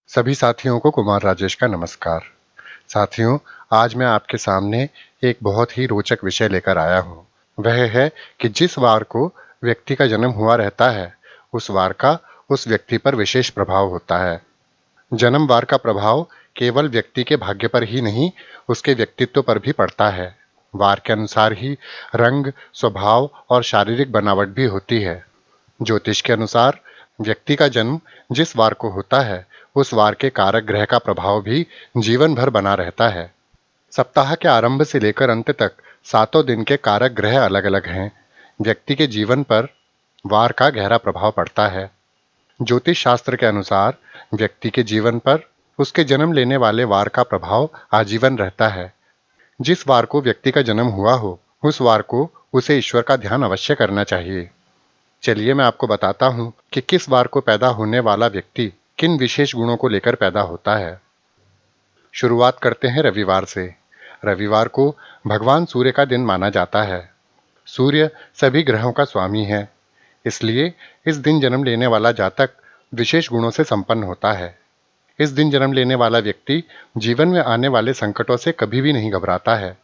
सभी साथियों को कुमार राजेश का नमस्कार। साथियों, आज मैं आपके सामने एक बहुत ही रोचक विषय लेकर आया हूँ। वह है कि जिस वार को व्यक्ति का जन्म हुआ रहता है, उस वार का उस व्यक्ति पर विशेष प्रभाव होता है। जन्म वार का प्रभाव केवल व्यक्ति के भाग्य पर ही नहीं, उसके व्यक्तित्व पर भी पड़ता है। वार के अनुसार ही रंग, स्वभाव और शारीरिक बनावट भी होती है। ज्योतिष के अनुसार व्यक्ति का जन्म जिस वार को होता है, उस वार के कारक ग्रह का प्रभाव भी जीवन भर बना रहता है। सप्ताह के आरंभ से लेकर अंत तक सातों दिन के कारक ग्रह अलग-अलग हैं। व्यक्ति के जीवन पर वार का गहरा प्रभाव पड़ता है। ज्योतिष शास्त्र के अनुसार व्यक्ति के जीवन पर उसके जन्म लेने वाले वार का प्रभाव आजीवन रहता है। जिस वार को व्यक्ति का जन्म हुआ हो, उस वार को उसे ईश्वर का ध्यान अवश्य करना चाहिए। चलिए मैं आपको बताता हूँ कि किस वार को पैदा होने वाला व्यक्ति किन विशेष गुणों को लेकर पैदा होता है। शुरुआत करते हैं रविवार से। रविवार को भगवान सूर्य का दिन माना जाता है। सूर्य सभी ग्रहों का स्वामी है, इसलिए इस दिन जन्म लेने वाला जातक विशेष गुणों से संपन्न होता है। इस दिन जन्म लेने वाला व्यक्ति जीवन में आने वाले संकटों से कभी भी नहीं घबराता है।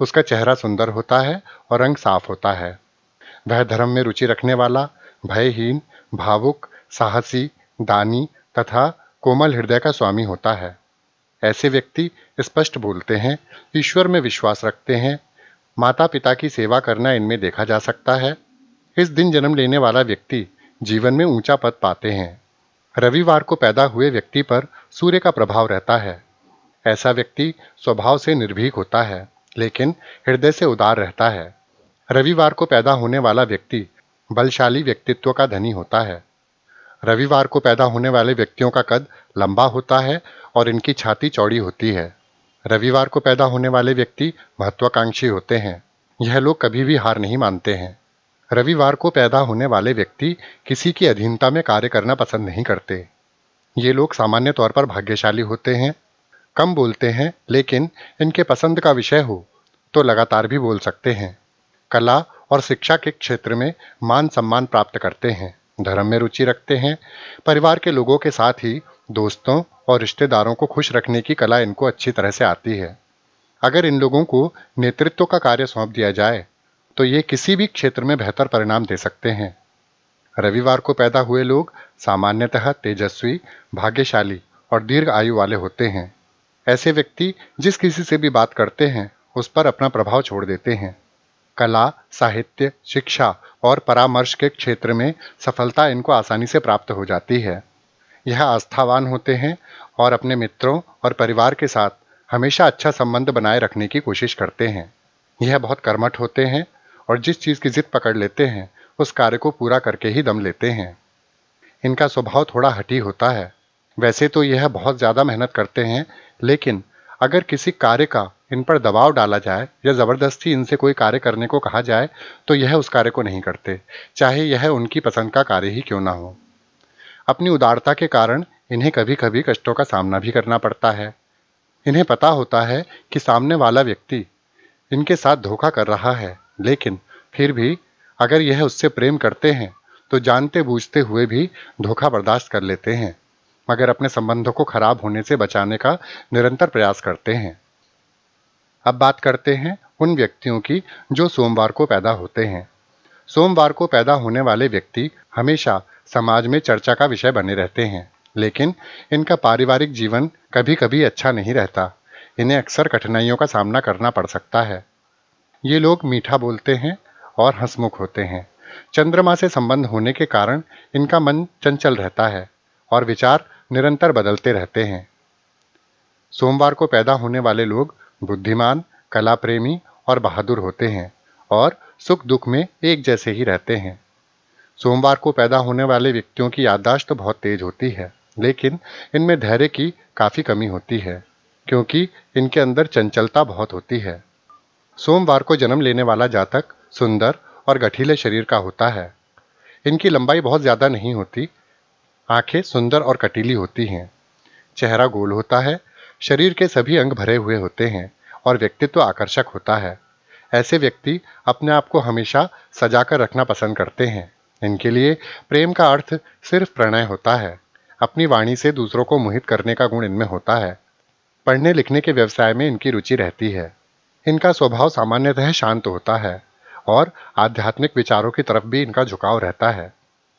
उसका चेहरा सुंदर होता है और रंग साफ होता है। वह धर्म में रुचि रखने वाला, भयहीन, भावुक, साहसी, दानी तथा कोमल हृदय का स्वामी होता है। ऐसे व्यक्ति स्पष्ट बोलते हैं, ईश्वर में विश्वास रखते हैं, माता पिता की सेवा करना इनमें देखा जा सकता है। इस दिन जन्म लेने वाला व्यक्ति जीवन में ऊंचा पद पाते हैं। रविवार को पैदा हुए व्यक्ति पर सूर्य का प्रभाव रहता है। ऐसा व्यक्ति स्वभाव से निर्भीक होता है, लेकिन हृदय से उदार रहता है। रविवार को पैदा होने वाला व्यक्ति बलशाली व्यक्तित्व का धनी होता है। रविवार को पैदा होने वाले व्यक्तियों का कद लंबा होता है और इनकी छाती चौड़ी होती है। रविवार को पैदा होने वाले व्यक्ति महत्वाकांक्षी होते हैं। यह लोग कभी भी हार नहीं मानते हैं। रविवार को पैदा होने वाले व्यक्ति किसी की अधीनता में कार्य करना पसंद नहीं करते। ये लोग सामान्य तौर पर भाग्यशाली होते हैं, कम बोलते हैं, लेकिन इनके पसंद का विषय हो तो लगातार भी बोल सकते हैं। कला और शिक्षा के क्षेत्र में मान सम्मान प्राप्त करते हैं, धर्म में रुचि रखते हैं। परिवार के लोगों के साथ ही दोस्तों और रिश्तेदारों को खुश रखने की कला इनको अच्छी तरह से आती है। अगर इन लोगों को नेतृत्व का कार्य सौंप दिया जाए तो ये किसी भी क्षेत्र में बेहतर परिणाम दे सकते हैं। रविवार को पैदा हुए लोग सामान्यतः तेजस्वी, भाग्यशाली और दीर्घ आयु वाले होते हैं। ऐसे व्यक्ति जिस किसी से भी बात करते हैं, उस पर अपना प्रभाव छोड़ देते हैं। कला, साहित्य, शिक्षा और परामर्श के क्षेत्र में सफलता इनको आसानी से प्राप्त हो जाती है। यह आस्थावान होते हैं और अपने मित्रों और परिवार के साथ हमेशा अच्छा संबंध बनाए रखने की कोशिश करते हैं। यह बहुत कर्मठ होते हैं और जिस चीज की जिद पकड़ लेते हैं, उस कार्य को पूरा करके ही दम लेते हैं। इनका स्वभाव थोड़ा हठी होता है। वैसे तो यह बहुत ज्यादा मेहनत करते हैं, लेकिन अगर किसी कार्य का इन पर दबाव डाला जाए या जबरदस्ती इनसे कोई कार्य करने को कहा जाए तो यह उस कार्य को नहीं करते, चाहे यह उनकी पसंद का कार्य ही क्यों ना हो। अपनी उदारता के कारण इन्हें कभी कभी कष्टों का सामना भी करना पड़ता है। इन्हें पता होता है कि सामने वाला व्यक्ति इनके साथ धोखा कर रहा है, लेकिन फिर भी अगर यह उससे प्रेम करते हैं तो जानते बूझते हुए भी धोखा बर्दाश्त कर लेते हैं, मगर अपने संबंधों को खराब होने से बचाने का निरंतर प्रयास करते हैं। अब बात करते हैं उन व्यक्तियों की जो सोमवार को पैदा होते हैं। सोमवार को पैदा होने वाले व्यक्ति हमेशा समाज में चर्चा का विषय बने रहते हैं, लेकिन इनका पारिवारिक जीवन कभी कभी अच्छा नहीं रहता। इन्हें अक्सर कठिनाइयों का सामना करना पड़ सकता है। ये लोग मीठा बोलते हैं और हंसमुख होते हैं। चंद्रमा से संबंध होने के कारण इनका मन चंचल रहता है और विचार निरंतर बदलते रहते हैं। सोमवार को पैदा होने वाले लोग बुद्धिमान, कला प्रेमी और बहादुर होते हैं और सुख दुख में एक जैसे ही रहते हैं। सोमवार को पैदा होने वाले व्यक्तियों की याददाश्त तो बहुत तेज होती है, लेकिन इनमें धैर्य की काफी कमी होती है, क्योंकि इनके अंदर चंचलता बहुत होती है। सोमवार को जन्म लेने वाला जातक सुंदर और गठीले शरीर का होता है। इनकी लंबाई बहुत ज्यादा नहीं होती, आंखें सुंदर और कटीली होती हैं, चेहरा गोल होता है, शरीर के सभी अंग भरे हुए होते हैं और व्यक्तित्व आकर्षक होता है। ऐसे व्यक्ति अपने आप को हमेशा सजाकर रखना पसंद करते हैं। इनके लिए प्रेम का अर्थ सिर्फ प्रणय होता है। अपनी वाणी से दूसरों को मोहित करने का गुण इनमें होता है। पढ़ने लिखने के व्यवसाय में इनकी रुचि रहती है। इनका स्वभाव सामान्यतः शांत होता है और आध्यात्मिक विचारों की तरफ भी इनका झुकाव रहता है।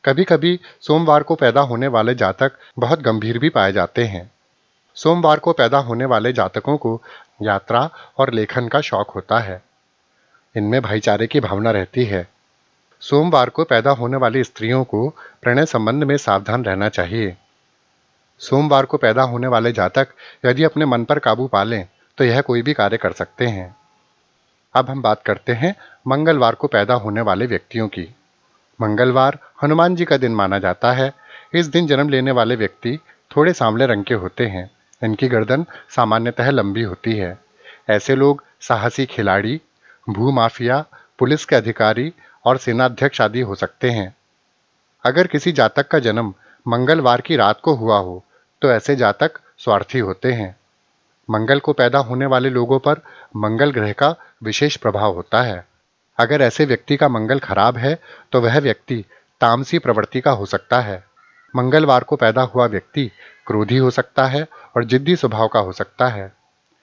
कभी-कभी सोमवार को पैदा होने वाले जातक बहुत गंभीर भी पाए जाते हैं। सोमवार को पैदा होने वाले जातकों को यात्रा और लेखन का शौक होता है। इनमें भाईचारे की भावना रहती है। सोमवार को पैदा होने वाली स्त्रियों को प्रणय संबंध में सावधान रहना चाहिए। सोमवार को पैदा होने वाले जातक यदि अपने मन पर काबू पा लें तो यह कोई भी कार्य कर सकते हैं। अब हम बात करते हैं मंगलवार को पैदा होने वाले व्यक्तियों की। मंगलवार हनुमान जी का दिन माना जाता है। इस दिन जन्म लेने वाले व्यक्ति थोड़े सांवले रंग के होते हैं। इनकी गर्दन सामान्यतः लंबी होती है। ऐसे लोग साहसी खिलाड़ी, भूमाफिया, पुलिस के अधिकारी और सेनाध्यक्ष आदि हो सकते हैं। अगर किसी जातक का जन्म मंगलवार की रात को हुआ हो तो ऐसे जातक स्वार्थी होते हैं। मंगल को पैदा होने वाले लोगों पर मंगल ग्रह का विशेष प्रभाव होता है। अगर ऐसे व्यक्ति का मंगल खराब है तो वह व्यक्ति तामसी प्रवृत्ति का हो सकता है। मंगलवार को पैदा हुआ व्यक्ति क्रोधी हो सकता है और जिद्दी स्वभाव का हो सकता है।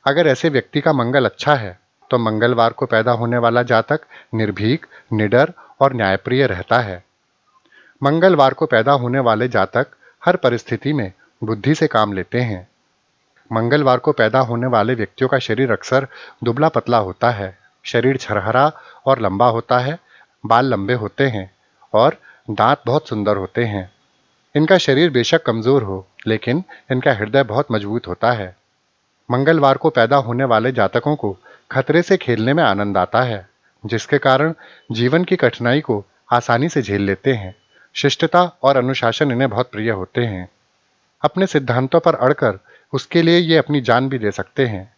अगर ऐसे व्यक्ति का मंगल अच्छा है तो मंगलवार को पैदा होने वाला जातक निर्भीक, निडर और न्यायप्रिय रहता है। मंगलवार को पैदा होने वाले जातक हर परिस्थिति में बुद्धि से काम लेते हैं। मंगलवार को पैदा होने वाले व्यक्तियों का शरीर अक्सर दुबला पतला होता है। शरीर छरहरा और लंबा होता है, बाल लंबे होते हैं और दांत बहुत सुंदर होते हैं। इनका शरीर बेशक कमजोर हो, लेकिन इनका हृदय बहुत मजबूत होता है। मंगलवार को पैदा होने वाले जातकों को खतरे से खेलने में आनंद आता है, जिसके कारण जीवन की कठिनाई को आसानी से झेल लेते हैं। शिष्टता और अनुशासन इन्हें बहुत प्रिय होते हैं। अपने सिद्धांतों पर अड़कर उसके लिए ये अपनी जान भी दे सकते हैं।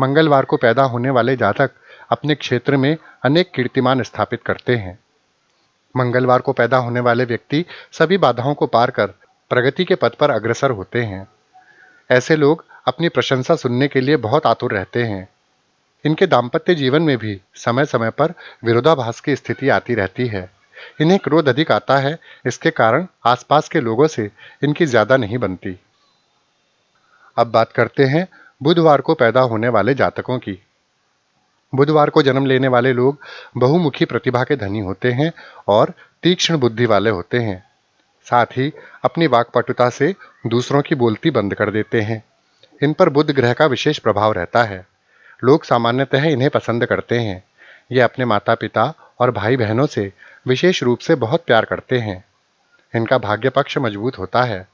मंगलवार को पैदा होने वाले जातक अपने क्षेत्र में अनेक कीर्तिमान स्थापित करते हैं। मंगलवार को पैदा होने वाले व्यक्ति सभी बाधाओं को पार कर प्रगति के पथ पर अग्रसर होते हैं। ऐसे लोग अपनी प्रशंसा सुनने के लिए बहुत आतुर रहते हैं। इनके दाम्पत्य जीवन में भी समय समय पर विरोधाभास की स्थिति आती रहती है। इन्हें क्रोध अधिक आता है, इसके कारण आसपास के लोगों से इनकी ज्यादा नहीं बनती। अब बात करते हैं बुधवार को पैदा होने वाले जातकों की। बुधवार को जन्म लेने वाले लोग बहुमुखी प्रतिभा के धनी होते हैं और तीक्ष्ण बुद्धि वाले होते हैं। साथ ही अपनी वाक्पटुता से दूसरों की बोलती बंद कर देते हैं। इन पर बुध ग्रह का विशेष प्रभाव रहता है। लोग सामान्यतः इन्हें पसंद करते हैं। ये अपने माता पिता और भाई बहनों से विशेष रूप से बहुत प्यार करते हैं। इनका भाग्य पक्ष मजबूत होता है।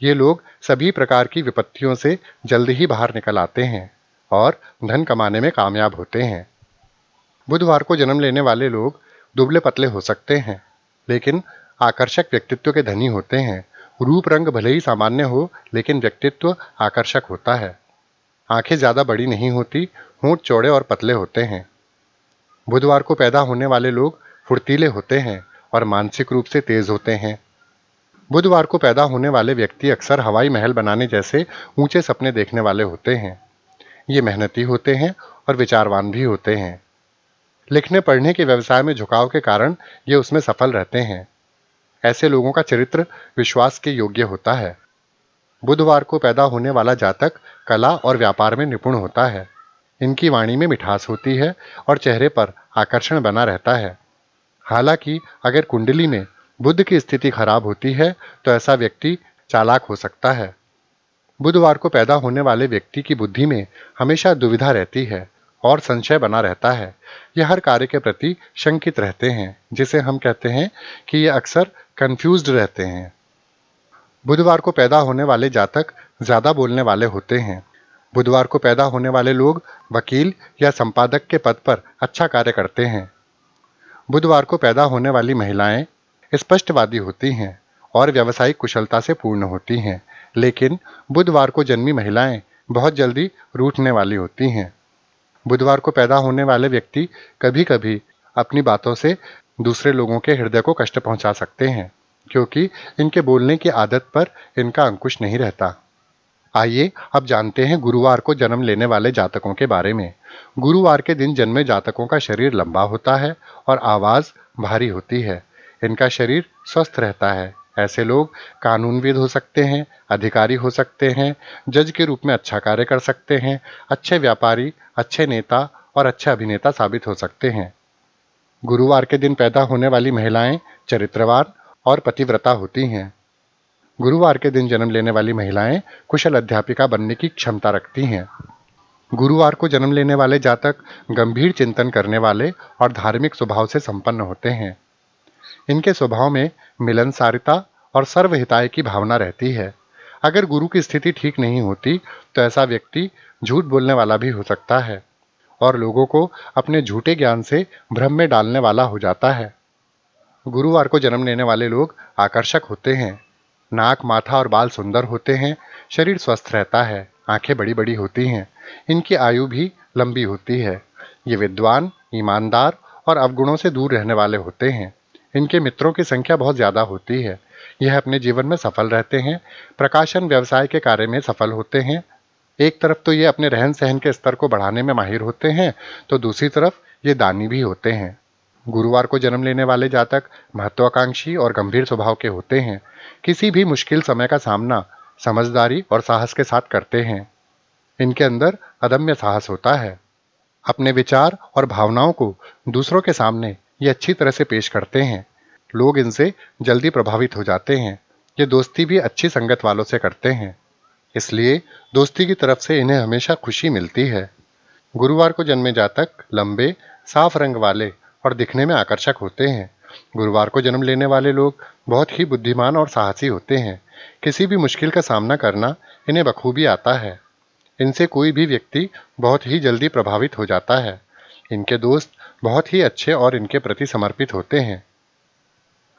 ये लोग सभी प्रकार की विपत्तियों से जल्द ही बाहर निकल आते हैं और धन कमाने में कामयाब होते हैं। बुधवार को जन्म लेने वाले लोग दुबले पतले हो सकते हैं, लेकिन आकर्षक व्यक्तित्व के धनी होते हैं। रूप रंग भले ही सामान्य हो, लेकिन व्यक्तित्व आकर्षक होता है। आंखें ज्यादा बड़ी नहीं होती, होंठ चौड़े और पतले होते हैं। बुधवार को पैदा होने वाले लोग फुर्तीले होते हैं और मानसिक रूप से तेज होते हैं। बुधवार को पैदा होने वाले व्यक्ति अक्सर हवाई महल बनाने जैसे ऊंचे सपने देखने वाले होते हैं। ये मेहनती होते हैं और विचारवान भी होते हैं। लिखने पढ़ने के व्यवसाय में झुकाव के कारण ये उसमें सफल रहते हैं। ऐसे लोगों का चरित्र विश्वास के योग्य होता है। बुधवार को पैदा होने वाला जातक कला और व्यापार में निपुण होता है। इनकी वाणी में मिठास होती है और चेहरे पर आकर्षण बना रहता है। हालांकि अगर कुंडली में बुध की स्थिति खराब होती है तो ऐसा व्यक्ति चालाक हो सकता है। बुधवार को पैदा होने वाले व्यक्ति की बुद्धि में हमेशा दुविधा रहती है और संशय बना रहता है। यह हर कार्य के प्रति शंकित रहते हैं, जिसे हम कहते हैं कि ये अक्सर कंफ्यूज्ड रहते हैं। बुधवार को पैदा होने वाले जातक ज्यादा बोलने वाले होते हैं। बुधवार को पैदा होने वाले लोग वकील या संपादक के पद पर अच्छा कार्य करते हैं। बुधवार को पैदा होने वाली महिलाएं स्पष्टवादी होती हैं और व्यावसायिक कुशलता से पूर्ण होती हैं, लेकिन बुधवार को जन्मी महिलाएं बहुत जल्दी रूठने वाली होती हैं। बुधवार को पैदा होने वाले व्यक्ति कभी-कभी अपनी बातों से दूसरे लोगों के हृदय को कष्ट पहुंचा सकते हैं, क्योंकि इनके बोलने की आदत पर इनका अंकुश नहीं रहता। आइए अब जानते हैं गुरुवार को जन्म लेने वाले जातकों के बारे में। गुरुवार के दिन जन्मे जातकों का शरीर लंबा होता है और आवाज भारी होती है। इनका शरीर स्वस्थ रहता है। ऐसे लोग कानूनविद हो सकते हैं, अधिकारी हो सकते हैं, जज के रूप में अच्छा कार्य कर सकते हैं, अच्छे व्यापारी, अच्छे नेता और अच्छे अभिनेता साबित हो सकते हैं। गुरुवार के दिन पैदा होने वाली महिलाएं चरित्रवान और पतिव्रता होती हैं। गुरुवार के दिन जन्म लेने वाली महिलाएं कुशल अध्यापिका बनने की क्षमता रखती हैं। गुरुवार को जन्म लेने वाले जातक गंभीर चिंतन करने वाले और धार्मिक स्वभाव से संपन्न होते हैं। इनके स्वभाव में मिलनसारिता और सर्वहिताय की भावना रहती है। अगर गुरु की स्थिति ठीक नहीं होती तो ऐसा व्यक्ति झूठ बोलने वाला भी हो सकता है और लोगों को अपने झूठे ज्ञान से भ्रम में डालने वाला हो जाता है। गुरुवार को जन्म लेने वाले लोग आकर्षक होते हैं। नाक, माथा और बाल सुंदर होते हैं। शरीर स्वस्थ रहता है। आंखें बड़ी बड़ी होती हैं। इनकी आयु भी लंबी होती है। ये विद्वान, ईमानदार और अवगुणों से दूर रहने वाले होते हैं। इनके मित्रों की संख्या बहुत ज्यादा होती है। यह अपने जीवन में सफल रहते हैं। प्रकाशन व्यवसाय के कार्य में सफल होते हैं। एक तरफ तो ये अपने रहन सहन के स्तर को बढ़ाने में माहिर होते हैं, तो दूसरी तरफ ये दानी भी होते हैं। गुरुवार को जन्म लेने वाले जातक महत्वाकांक्षी और गंभीर स्वभाव के होते हैं। किसी भी मुश्किल समय का सामना समझदारी और साहस के साथ करते हैं। इनके अंदर अदम्य साहस होता है। अपने विचार और भावनाओं को दूसरों के सामने ये अच्छी तरह से पेश करते हैं। लोग इनसे जल्दी प्रभावित हो जाते हैं। ये दोस्ती भी अच्छी संगत वालों से करते हैं, इसलिए दोस्ती की तरफ से इन्हें हमेशा खुशी मिलती है। गुरुवार को जन्मे जातक लंबे, साफ रंग वाले और दिखने में आकर्षक होते हैं। गुरुवार को जन्म लेने वाले लोग बहुत ही बुद्धिमान और साहसी होते हैं। किसी भी मुश्किल का सामना करना इन्हें बखूबी आता है। इनसे कोई भी व्यक्ति बहुत ही जल्दी प्रभावित हो जाता है। इनके दोस्त बहुत ही अच्छे और इनके प्रति समर्पित होते हैं।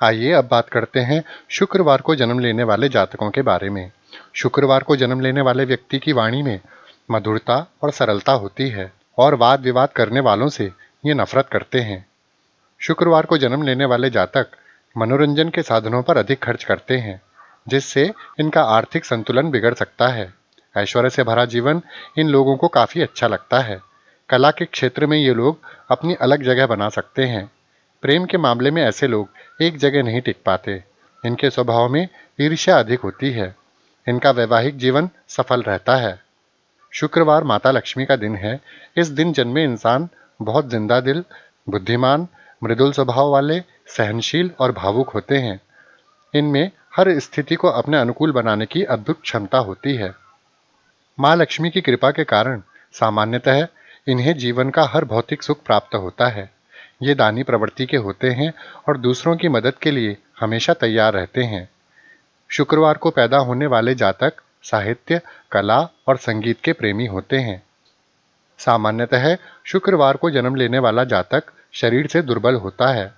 आइए अब बात करते हैं शुक्रवार को जन्म लेने वाले जातकों के बारे में। शुक्रवार को जन्म लेने वाले व्यक्ति की वाणी में मधुरता और सरलता होती है और वाद विवाद करने वालों से ये नफरत करते हैं। शुक्रवार को जन्म लेने वाले जातक मनोरंजन के साधनों पर अधिक खर्च करते हैं, जिससे इनका आर्थिक संतुलन बिगड़ सकता है। ऐश्वर्य से भरा जीवन इन लोगों को काफी अच्छा लगता है। कला के क्षेत्र में ये लोग अपनी अलग जगह बना सकते हैं। प्रेम के मामले में ऐसे लोग एक जगह नहीं टिक पाते। इनके स्वभाव में ईर्ष्या अधिक होती है। इनका वैवाहिक जीवन सफल रहता है। शुक्रवार माता लक्ष्मी का दिन है। इस दिन जन्मे इंसान बहुत जिंदा दिल, बुद्धिमान, मृदुल स्वभाव वाले, सहनशील और भावुक होते हैं। इनमें हर स्थिति को अपने अनुकूल बनाने की अद्भुत क्षमता होती है। माँ लक्ष्मी की कृपा के कारण सामान्यतः इन्हें जीवन का हर भौतिक सुख प्राप्त होता है। ये दानी प्रवृत्ति के होते हैं और दूसरों की मदद के लिए हमेशा तैयार रहते हैं। शुक्रवार को पैदा होने वाले जातक साहित्य, कला और संगीत के प्रेमी होते हैं। सामान्यतः शुक्रवार को जन्म लेने वाला जातक शरीर से दुर्बल होता है,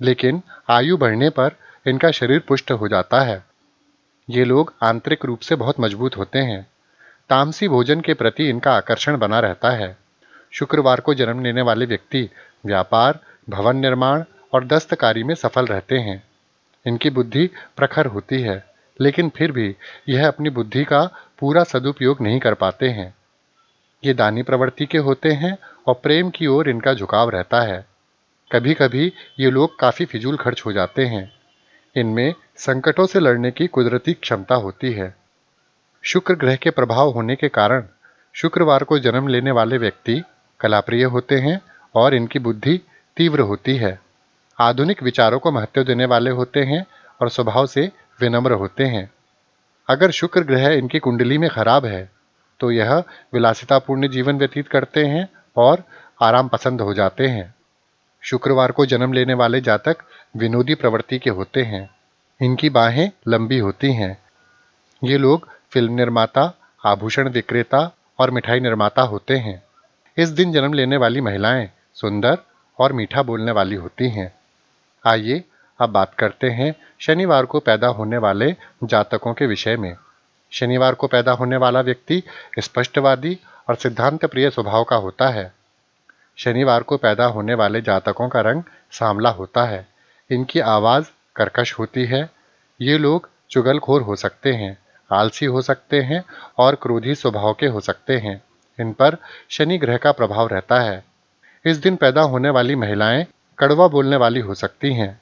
लेकिन आयु बढ़ने पर इनका शरीर पुष्ट हो जाता है। ये लोग आंतरिक रूप से बहुत मजबूत होते हैं। तामसी भोजन के प्रति इनका आकर्षण बना रहता है। शुक्रवार को जन्म लेने वाले व्यक्ति व्यापार, भवन निर्माण और दस्तकारी में सफल रहते हैं। इनकी बुद्धि प्रखर होती है, लेकिन फिर भी यह अपनी बुद्धि का पूरा सदुपयोग नहीं कर पाते हैं। ये दानी प्रवृत्ति के होते हैं और प्रेम की ओर इनका झुकाव रहता है। कभी कभी ये लोग काफी फिजूल खर्च हो जाते हैं। इनमें संकटों से लड़ने की कुदरती क्षमता होती है। शुक्र ग्रह के प्रभाव होने के कारण शुक्रवार को जन्म लेने वाले व्यक्ति कलाप्रिय होते हैं और इनकी बुद्धि तीव्र होती है। आधुनिक विचारों को महत्व देने वाले होते हैं और स्वभाव से विनम्र होते हैं। अगर शुक्र ग्रह इनकी कुंडली में खराब है तो यह विलासितापूर्ण जीवन व्यतीत करते हैं और आराम पसंद हो जाते हैं। शुक्रवार को जन्म लेने वाले जातक विनोदी प्रवृत्ति के होते हैं। इनकी बाहें लंबी होती हैं। ये लोग फिल्म निर्माता, आभूषण विक्रेता और मिठाई निर्माता होते हैं। इस दिन जन्म लेने वाली महिलाएं सुंदर और मीठा बोलने वाली होती हैं। आइए अब बात करते हैं शनिवार को पैदा होने वाले जातकों के विषय में। शनिवार को पैदा होने वाला व्यक्ति स्पष्टवादी और सिद्धांत प्रिय स्वभाव का होता है। शनिवार को पैदा होने वाले जातकों का रंग सांवला होता है। इनकी आवाज़ कर्कश होती है। ये लोग चुगलखोर हो सकते हैं, आलसी हो सकते हैं और क्रोधी स्वभाव के हो सकते हैं। इन पर शनि ग्रह का प्रभाव रहता है। इस दिन पैदा होने वाली महिलाएं कड़वा बोलने वाली हो सकती हैं।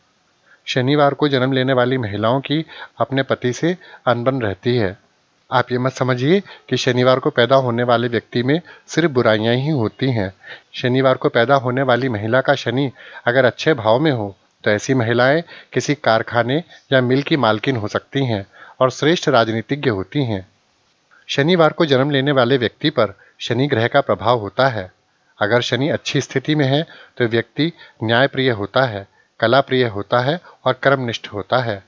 शनिवार को जन्म लेने वाली महिलाओं की अपने पति से अनबन रहती है। आप ये मत समझिए कि शनिवार को पैदा होने वाले व्यक्ति में सिर्फ बुराइयां ही होती हैं। शनिवार को पैदा होने वाली महिला का शनि अगर अच्छे भाव में हो तो ऐसी महिलाएं किसी कारखाने या मिल की मालकिन हो सकती हैं और श्रेष्ठ राजनीतिज्ञ होती हैं। शनिवार को जन्म लेने वाले व्यक्ति पर शनि ग्रह का प्रभाव होता है। अगर शनि अच्छी स्थिति में है तो व्यक्ति न्यायप्रिय होता है, कला प्रिय होता है और कर्मनिष्ठ होता है।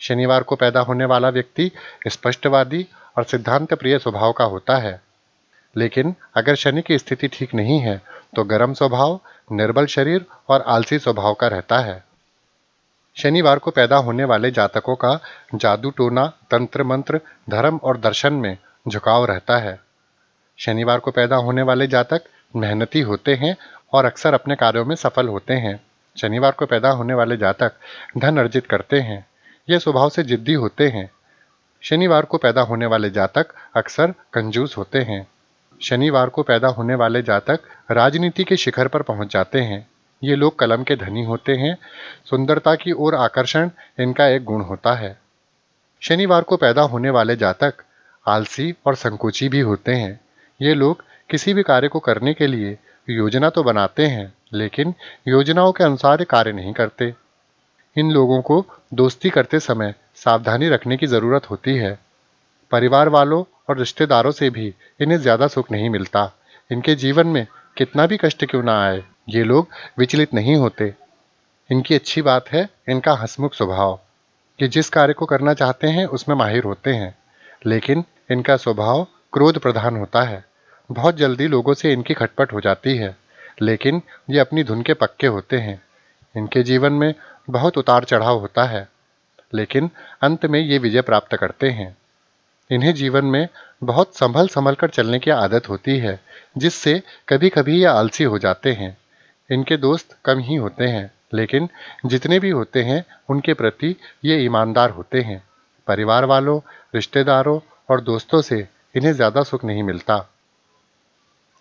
शनिवार को पैदा होने वाला व्यक्ति स्पष्टवादी और सिद्धांत प्रिय स्वभाव का होता है। लेकिन अगर शनि की स्थिति ठीक नहीं है तो गर्म स्वभाव, निर्बल शरीर और आलसी स्वभाव का रहता है। शनिवार को पैदा होने वाले जातकों का जादू टोना, तंत्र मंत्र, धर्म और दर्शन में झुकाव रहता है। शनिवार को पैदा होने वाले जातक मेहनती होते हैं और अक्सर अपने कार्यों में सफल होते हैं। शनिवार को पैदा होने वाले जातक धन अर्जित करते हैं। ये स्वभाव से जिद्दी होते हैं। शनिवार को पैदा होने वाले जातक अक्सर कंजूस होते हैं। शनिवार को पैदा होने वाले जातक राजनीति के शिखर पर पहुंच जाते हैं। ये लोग कलम के धनी होते हैं। सुंदरता की ओर आकर्षण इनका एक गुण होता है। शनिवार को पैदा होने वाले जातक आलसी और संकोची भी होते हैं। ये लोग किसी भी कार्य को करने के लिए योजना तो बनाते हैं, लेकिन योजनाओं के अनुसार कार्य नहीं करते। इन लोगों को दोस्ती करते समय सावधानी रखने की जरूरत होती है। परिवार वालों और रिश्तेदारों से भी इन्हें ज्यादा सुख नहीं मिलता। इनके जीवन में कितना भी कष्ट क्यों ना आए, ये लोग विचलित नहीं होते। इनकी अच्छी बात है इनका हंसमुख स्वभाव, कि जिस कार्य को करना चाहते हैं उसमें माहिर होते हैं। लेकिन इनका स्वभाव क्रोध प्रधान होता है। बहुत जल्दी लोगों से इनकी खटपट हो जाती है, लेकिन ये अपनी धुन के पक्के होते हैं। इनके जीवन में बहुत उतार चढ़ाव होता है, लेकिन अंत में ये विजय प्राप्त करते हैं। इन्हें जीवन में बहुत संभल संभल कर चलने की आदत होती है, जिससे कभी कभी ये आलसी हो जाते हैं। इनके दोस्त कम ही होते हैं, लेकिन जितने भी होते हैं उनके प्रति ये ईमानदार होते हैं। परिवार वालों, रिश्तेदारों और दोस्तों से इन्हें ज़्यादा सुख नहीं मिलता।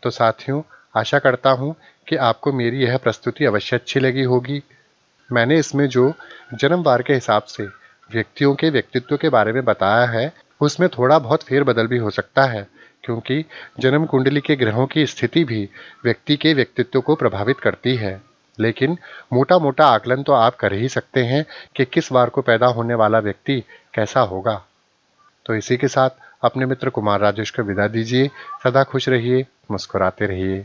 तो साथियों, आशा करता हूँ कि आपको मेरी यह प्रस्तुति अवश्य अच्छी लगी होगी। मैंने इसमें जो जन्मवार के हिसाब से व्यक्तियों के व्यक्तित्व के बारे में बताया है, उसमें थोड़ा बहुत फेरबदल भी हो सकता है, क्योंकि जन्म कुंडली के ग्रहों की स्थिति भी व्यक्ति के व्यक्तित्व को प्रभावित करती है। लेकिन मोटा मोटा आकलन तो आप कर ही सकते हैं कि किस वार को पैदा होने वाला व्यक्ति कैसा होगा। तो इसी के साथ अपने मित्र कुमार राजेश को विदा दीजिए। सदा खुश रहिए, मुस्कुराते रहिए।